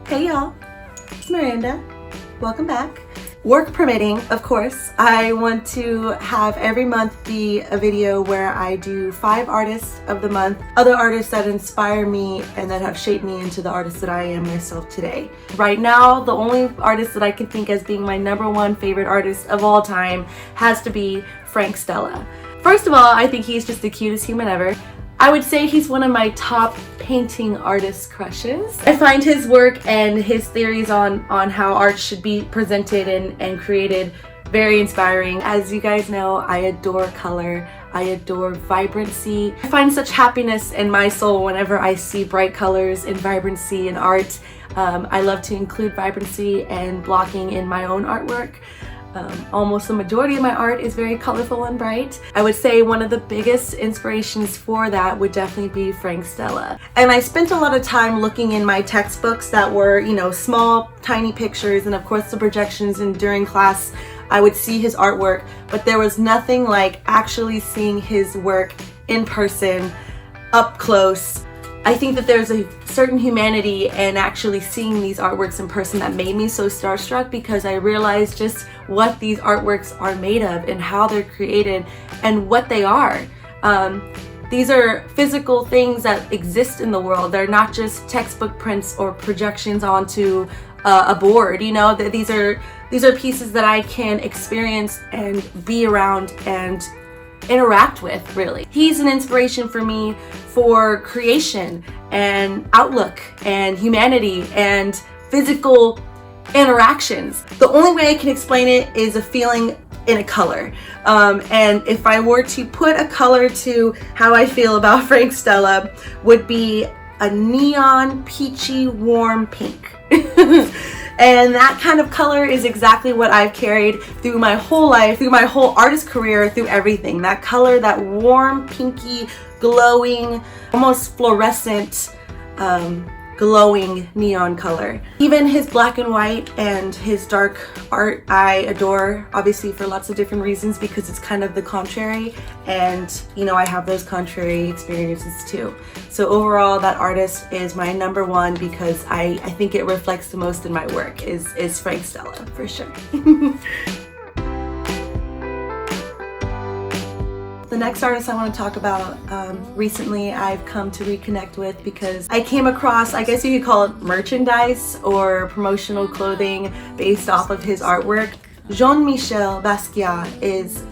Hey y'all, it's Miranda. Welcome back. Work permitting, of course, I want to have every month be a video where I do 5 artists of the month, other artists that inspire me and that have shaped me into the artist that I am myself today. Right now, the only artist that I can think as being my #1 favorite artist of all time has to be Stella. First of all, I think he's just the cutest human ever. I would say he's one of my top painting artist crushes. I find his work and his theories on how art should be presented and created very inspiring. As you guys know, I adore color. I adore vibrancy. I find such happiness in my soul whenever I see bright colors and vibrancy in art. I love to include vibrancy and blocking in my own artwork. Almost the majority of my art is very colorful and bright. I would say one of the biggest inspirations for that would definitely be Stella. And I spent a lot of time looking in my textbooks that were, small, tiny pictures, and of course the projections, and during class I would see his artwork, but there was nothing like actually seeing his work in person, up close. I think that there's a certain humanity in actually seeing these artworks in person that made me so starstruck, because I realized just what these artworks are made of and how they're created and what they are. These are physical things that exist in the world. They're not just textbook prints or projections onto a board. These are pieces that I can experience and be around and interact with, really. He's an inspiration for me for creation and outlook and humanity and physical interactions. The only way I can explain it is a feeling in a color. And if I were to put a color to how I feel about Stella, would be a neon, peachy, warm pink. And that kind of color is exactly what I've carried through my whole life, through my whole artist career, through everything. That color, that warm, pinky, glowing, almost fluorescent, glowing neon color. Even his black and white and his dark art I adore, obviously for lots of different reasons, because it's kind of the contrary, and I have those contrary experiences too. So overall, that artist is my #1 because I think it reflects the most in my work is Stella, for sure. The next artist I want to talk about, recently I've come to reconnect with because I came across, I guess you could call it merchandise or promotional clothing based off of his artwork. JeanMichel Basquiat is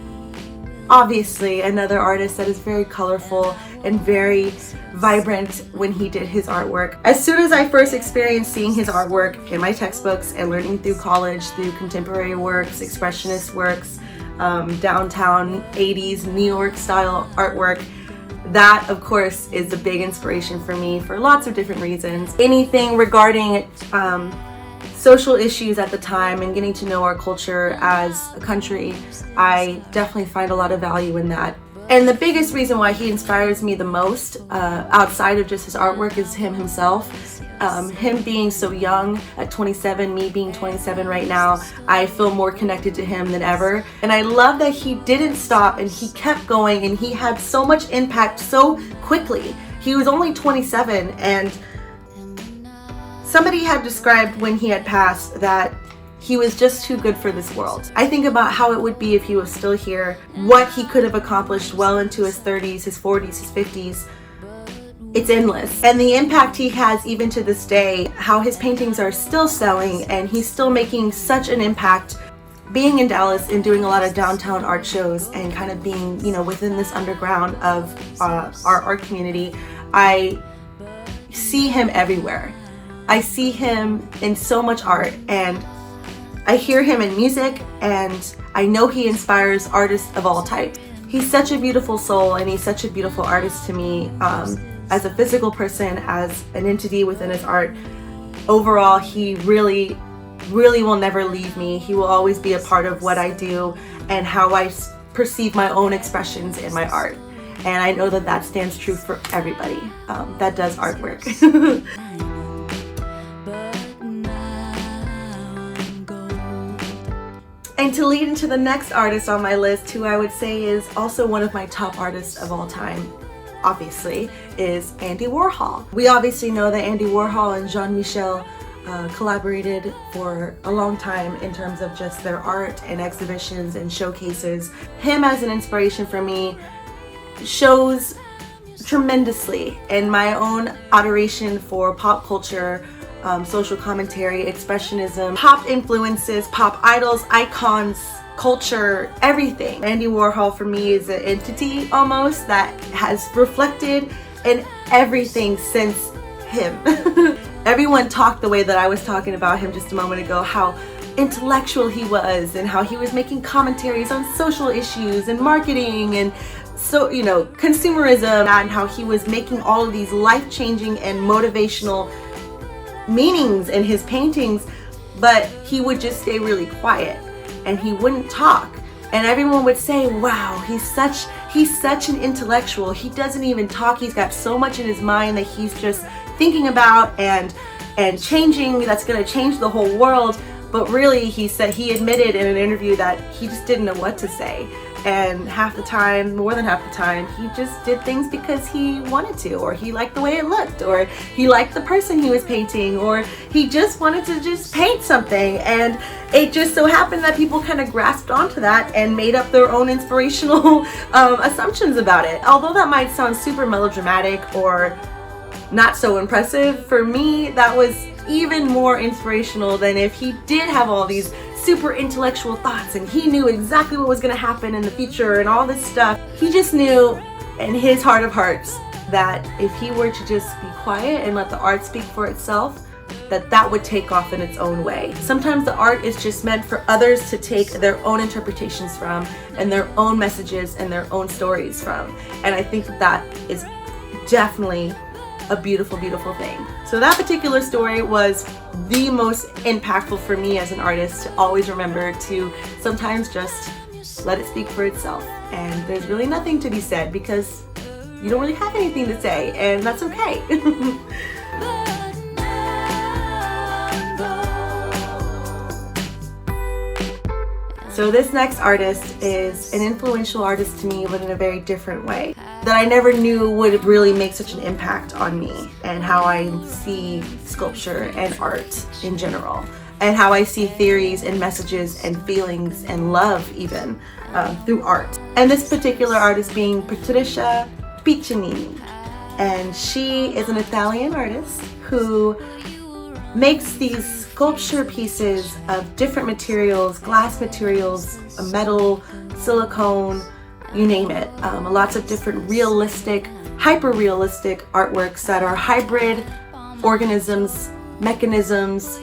obviously another artist that is very colorful and very vibrant when he did his artwork. As soon as I first experienced seeing his artwork in my textbooks and learning through college, through contemporary works, expressionist works, downtown 80s New York style artwork, that of course is a big inspiration for me for lots of different reasons. Anything regarding social issues at the time and getting to know our culture as a country, I definitely find a lot of value in that. And the biggest reason why he inspires me the most, outside of just his artwork, is him himself. Him being so young at 27, me being 27 right now, I feel more connected to him than ever. And I love that he didn't stop and he kept going, and he had so much impact so quickly. He was only 27, and somebody had described when he had passed that he was just too good for this world. I think about how it would be if he was still here, what he could have accomplished well into his 30s, his 40s, his 50s. It's endless. And the impact he has even to this day, how his paintings are still selling and he's still making such an impact. Being in Dallas and doing a lot of downtown art shows and kind of being, within this underground of our art community, I see him everywhere. I see him in so much art, and I hear him in music, and I know he inspires artists of all types. He's such a beautiful soul, and he's such a beautiful artist to me, as a physical person, as an entity within his art. Overall, he really will never leave me. He will always be a part of what I do and how I perceive my own expressions in my art. And I know that stands true for everybody that does artwork. And to lead into the next artist on my list, who I would say is also one of my top artists of all time, obviously, is Andy Warhol. We obviously know that Andy Warhol and JeanMichel collaborated for a long time in terms of just their art and exhibitions and showcases. Him as an inspiration for me shows tremendously in my own adoration for pop culture, social commentary, expressionism, pop influences, pop idols, icons, culture, everything. Andy Warhol for me is an entity almost that has reflected in everything since him. Everyone talked the way that I was talking about him just a moment ago, how intellectual he was and how he was making commentaries on social issues and marketing and so, you know, consumerism, and how he was making all of these life-changing and motivational meanings in his paintings, but he would just stay really quiet and he wouldn't talk. And everyone would say, wow, he's such an intellectual. He doesn't even talk. He's got so much in his mind that he's just thinking about and changing, that's going to change the whole world. But really, he admitted in an interview that he just didn't know what to say. And half the time, more than half the time, he just did things because he wanted to, or he liked the way it looked, or he liked the person he was painting, or he just wanted to just paint something. And it just so happened that people kind of grasped onto that and made up their own inspirational assumptions about it. Although that might sound super melodramatic or not so impressive, for me, that was even more inspirational than if he did have all these super intellectual thoughts and he knew exactly what was going to happen in the future and all this stuff. He just knew in his heart of hearts that if he were to just be quiet and let the art speak for itself, that would take off in its own way. Sometimes the art is just meant for others to take their own interpretations from and their own messages and their own stories from. And I think that is definitely a beautiful, beautiful thing. So that particular story was the most impactful for me as an artist to always remember to sometimes just let it speak for itself. And there's really nothing to be said because you don't really have anything to say, and that's okay. So this next artist is an influential artist to me, but in a very different way that I never knew would really make such an impact on me and how I see sculpture and art in general, and how I see theories and messages and feelings and love even through art. And this particular artist being Patricia Piccini, and she is an Italian artist who makes these sculpture pieces of different materials, glass materials, metal, silicone, you name it. Lots of different realistic, hyper-realistic artworks that are hybrid organisms, mechanisms,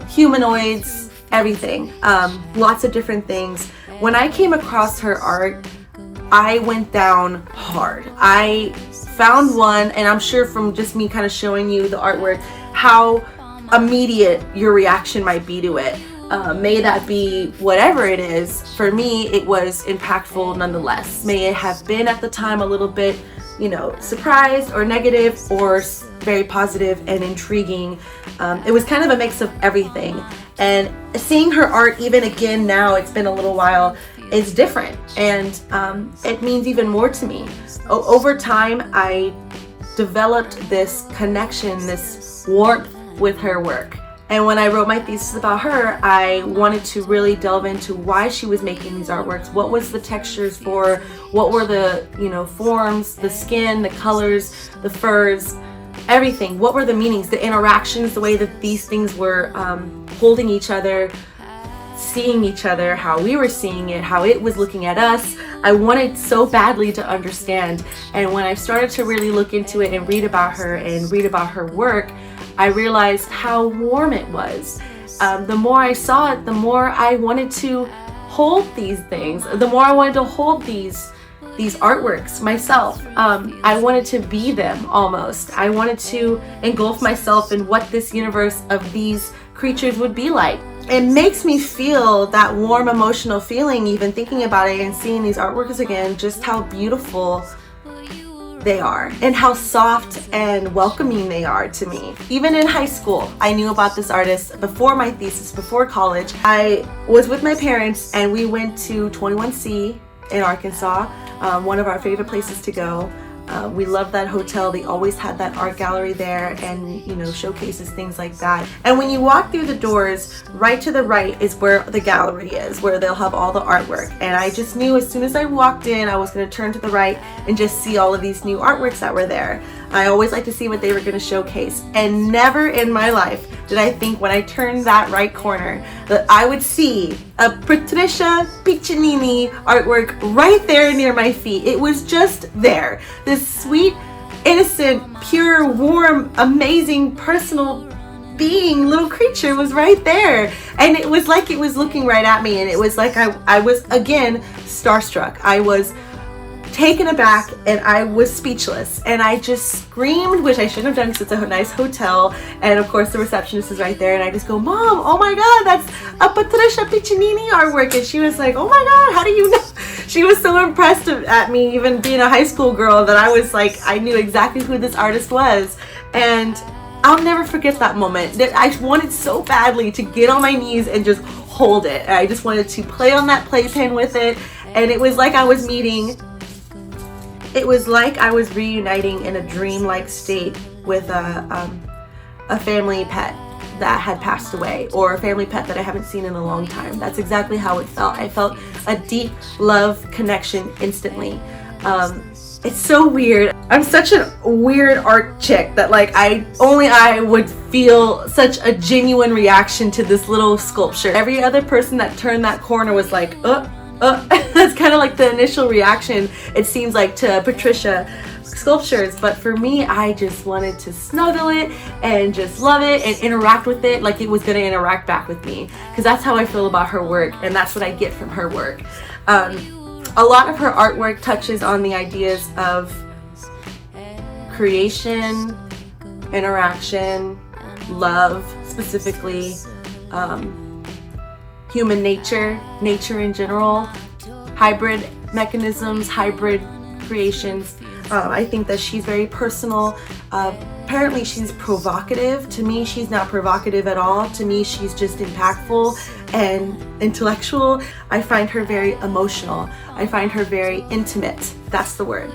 humanoids, everything. Lots of different things. When I came across her art, I went down hard. I found one, and I'm sure from just me kind of showing you the artwork, how immediate your reaction might be to it. May that be whatever it is. For me, it was impactful nonetheless. May it have been at the time a little bit, surprised or negative, or very positive and intriguing. It was kind of a mix of everything. And seeing her art even again now, it's been a little while, is different. And it means even more to me. Over time, I developed this connection, this warmth with her work. And when I wrote my thesis about her, I wanted to really delve into why she was making these artworks. What was the textures for? What were the, forms, the skin, the colors, the furs, everything. What were the meanings, the interactions, the way that these things were holding each other, seeing each other, how we were seeing it, how it was looking at us. I wanted so badly to understand. And when I started to really look into it and read about her and read about her work, I realized how warm it was. The more I saw it, the more I wanted to hold these things. The more I wanted to hold these artworks myself. I wanted to be them almost. I wanted to engulf myself in what this universe of these creatures would be like. It makes me feel that warm emotional feeling even thinking about it and seeing these artworks again, just how beautiful they are and how soft and welcoming they are to me. Even in high school, I knew about this artist before my thesis, before college. I was with my parents and we went to 21C in Arkansas, one of our favorite places to go. We loved that hotel. They always had that art gallery there, and you know, showcases, things like that. And when you walk through the doors, right to the right is where the gallery is, where they'll have all the artwork. And I just knew as soon as I walked in, I was going to turn to the right and just see all of these new artworks that were there. I always like to see what they were going to showcase, and never in my life did I think when I turned that right corner that I would see a Patricia Piccini artwork right there near my feet. It was just there. This sweet, innocent, pure, warm, amazing, personal being, little creature was right there. And it was like it was looking right at me, and it was like I was, again, starstruck. I was taken aback, and I was speechless, and I just screamed, which I shouldn't have done because it's a nice hotel, and of course the receptionist is right there, and I just go, "Mom, oh my god, that's a Patricia Piccini artwork." And she was like, "Oh my god, how do you know?" She was so impressed at me, even being a high school girl, that I was like, I knew exactly who this artist was. And I'll never forget that moment. I wanted so badly to get on my knees and just hold it. I just wanted to play on that playpen with it, and it was like I was reuniting in a dreamlike state with a family pet that had passed away, or a family pet that I haven't seen in a long time. That's exactly how it felt. I felt a deep love connection instantly. It's so weird. I'm such a weird art chick that like only I would feel such a genuine reaction to this little sculpture. Every other person that turned that corner was like, that's kind of like the initial reaction, it seems like, to Patricia sculptures. But for me, I just wanted to snuggle it and just love it and interact with it like it was going to interact back with me, because that's how I feel about her work, and that's what I get from her work. A lot of her artwork touches on the ideas of creation, interaction, love specifically, human nature in general, hybrid mechanisms, hybrid creations. I think that she's very personal. Apparently she's provocative. To me, she's not provocative at all. To me, she's just impactful and intellectual. I find her very emotional. I find her very intimate. That's the word.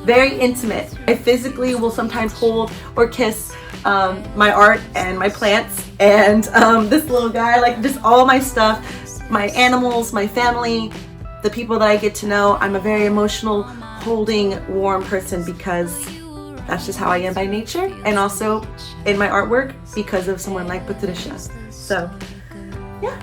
Very intimate. I physically will sometimes hold or kiss my art and my plants and this little guy, like just all my stuff, my animals, my family, the people that I get to know. I'm a very emotional, holding, warm person because that's just how I am by nature, and also in my artwork because of someone like Patricia. So, yeah.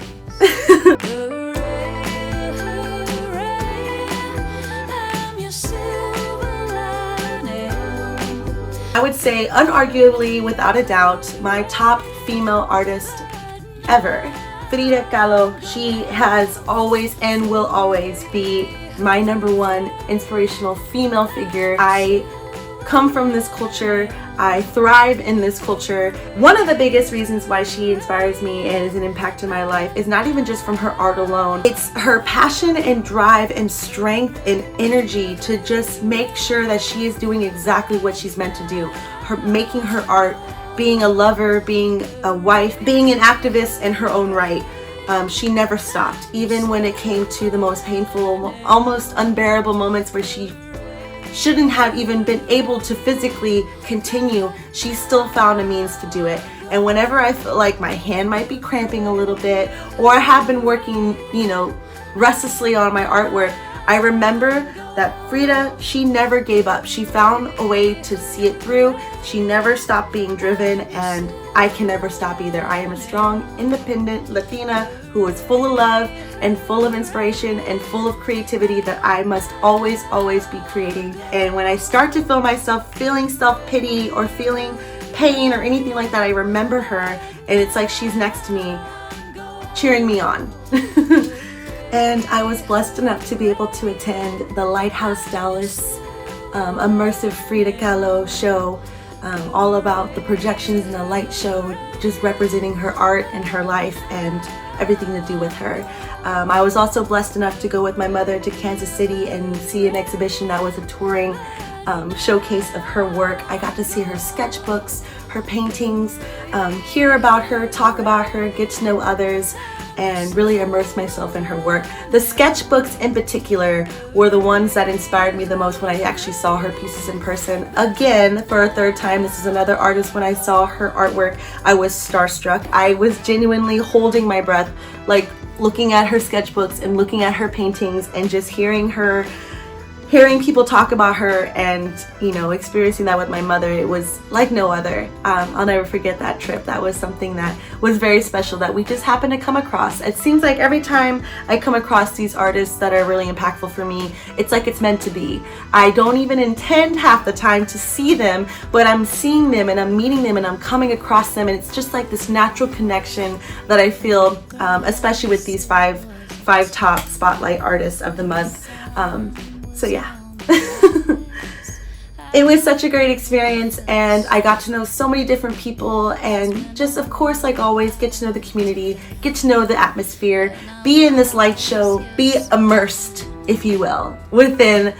I would say, unarguably, without a doubt, my top female artist ever, Frida Kahlo. She has always and will always be my number one inspirational female figure. I come from this culture. I thrive in this culture. One of the biggest reasons why she inspires me and is an impact in my life is not even just from her art alone. It's her passion and drive and strength and energy to just make sure that she is doing exactly what she's meant to do. Her making her art, being a lover, being a wife, being an activist in her own right. She never stopped, even when it came to the most painful, almost unbearable moments where she shouldn't have even been able to physically continue. She still found a means to do it. And whenever I feel like my hand might be cramping a little bit, or I have been working, restlessly on my artwork, I remember that Frida, she never gave up. She found a way to see it through. She never stopped being driven, and I can never stop either. I am a strong, independent Latina who is full of love and full of inspiration and full of creativity that I must always, always be creating. And when I start to feel myself feeling self-pity or feeling pain or anything like that, I remember her, and it's like she's next to me, cheering me on. And I was blessed enough to be able to attend the Lighthouse Dallas immersive Frida Kahlo show, all about the projections and the light show, just representing her art and her life and everything to do with her. I was also blessed enough to go with my mother to Kansas City and see an exhibition that was a touring showcase of her work. I got to see her sketchbooks, her paintings, hear about her, talk about her, get to know others. and really immerse myself in her work. The sketchbooks in particular were the ones that inspired me the most when I actually saw her pieces in person. Again, for a third time, this is another artist. When I saw her artwork, I was starstruck. I was genuinely holding my breath, like looking at her sketchbooks and looking at her paintings and just hearing people talk about her, and experiencing that with my mother. It was like no other. I'll never forget that trip. That was something that was very special that we just happened to come across. It seems like every time I come across these artists that are really impactful for me, it's like it's meant to be. I don't even intend half the time to see them, but I'm seeing them and I'm meeting them and I'm coming across them, and it's just like this natural connection that I feel, especially with these five top spotlight artists of the month. So yeah, it was such a great experience, and I got to know so many different people, and just, of course, like always, get to know the community, get to know the atmosphere, be in this light show, be immersed, if you will, within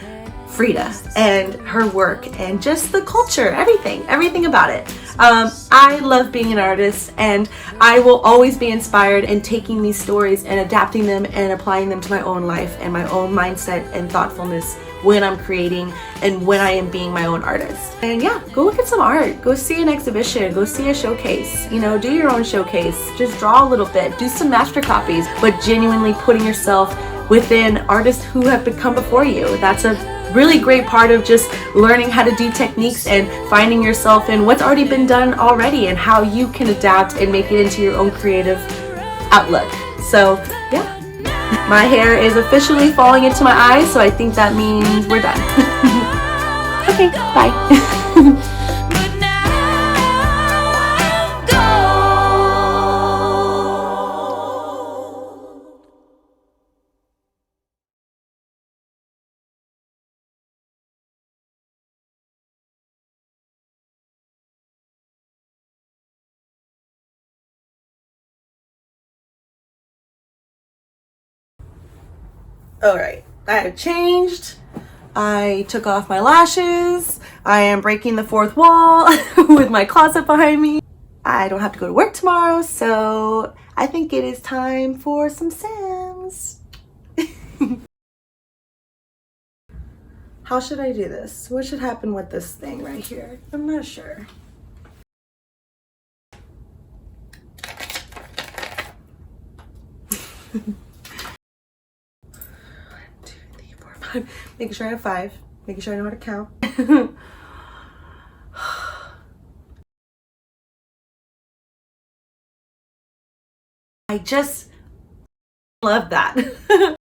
Frida and her work and just the culture, everything about it. I love being an artist, and I will always be inspired in taking these stories and adapting them and applying them to my own life and my own mindset and thoughtfulness when I'm creating and when I am being my own artist. And yeah, go look at some art, go see an exhibition, go see a showcase, do your own showcase, just draw a little bit, do some master copies, but genuinely putting yourself within artists who have become before you. That's a really great part of just learning how to do techniques and finding yourself in what's already been done already and how you can adapt and make it into your own creative outlook. So yeah, my hair is officially falling into my eyes, so I think that means we're done. Okay, bye. Alright, I have changed. I took off my lashes. I am breaking the fourth wall with my closet behind me. I don't have to go to work tomorrow, so I think it is time for some Sims. How should I do this? What should happen with this thing right here? I'm not sure. Making sure I have 5. Making sure I know how to count. I just love that.